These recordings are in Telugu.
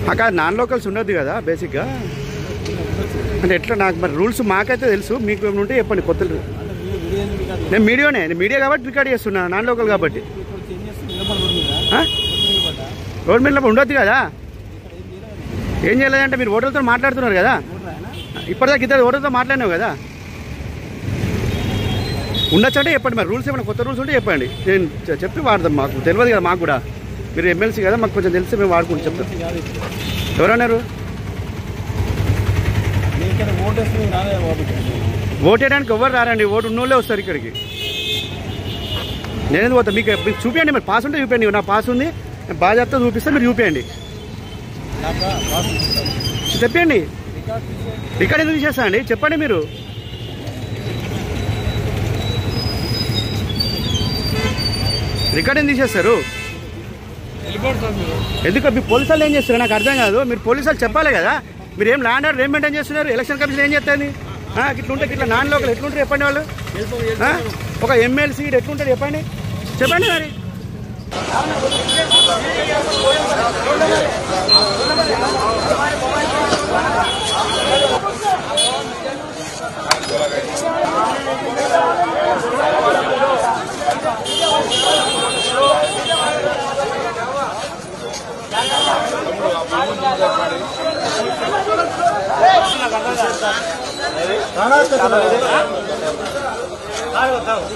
అక్కడ నాన్ లోకల్స్ ఉండదు కదా బేసిక్గా అంటే ఎట్లా నాకు మరి రూల్స్ మాకైతే తెలుసు మీకు ఏమైనా ఉంటే చెప్పండి కొత్తలు నేను మీడియా కాబట్టి రికార్డ్ చేస్తున్నా నాన్ లోకల్ కాబట్టి రోడ్ మీద ఉండొద్దు కదా ఏం చేయలేదంటే మీరు ఓటర్లతో మాట్లాడుతున్నారు కదా ఇప్పటిదాకా ఇద్దరు ఓటర్తో మాట్లాడినావు కదా ఉండొచ్చు అంటే చెప్పండి మరి రూల్స్ ఏమైనా కొత్త రూల్స్ ఉంటే చెప్పండి నేను చెప్పి వాడదాం మాకు తెలియదు కదా మాకు కూడా మీరు ఎమ్మెల్సీ కదా మాకు కొంచెం తెలిసి మేము వాడుకుంటూ చెప్తాం ఎవరన్నారు ఓటు వేయడానికి ఎవరు రారండి ఓటు ఉన్నోళ్ళే వస్తారు ఇక్కడికి నేనేది పోతా మీకు చూపించండి మరి పాస్ ఉంటే చూపించండి నా పాస్ ఉంది నేను బాగా చెప్తా చూపిస్తే మీరు చూపించండి చెప్పండి రికార్డ్ ఎందుకు తీసేస్తా అండి చెప్పండి మీరు రికార్డ్ ఎందుకు తీసేస్తారు ఎందుకు మీ పోలీసు వాళ్ళు ఏం చేస్తారు నాకు అర్థం కాదు మీరు పోలీసు వాళ్ళు చెప్పాలి కదా మీరు ఏం ల్యాండ్ ఆర్డర్ ఏం మెయింటైన్ చేస్తున్నారు ఎలక్షన్ కమిషన్ ఏం చేస్తుంది ఇట్లుంటే ఇట్లా నాన్ లోకల్ ఎట్లుంటారు చెప్పండి వాళ్ళు ఒక ఎమ్మెల్సీ ఎట్లుంటారు చెప్పండి చెప్పండి మరి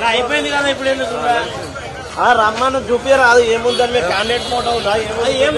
అయిపోయింది కదా ఇప్పుడు ఎందుకు రమ్మను చూపియరా అది ఏముందని మీరు క్యాండిడేట్ ఫోటో ఉందా ఏం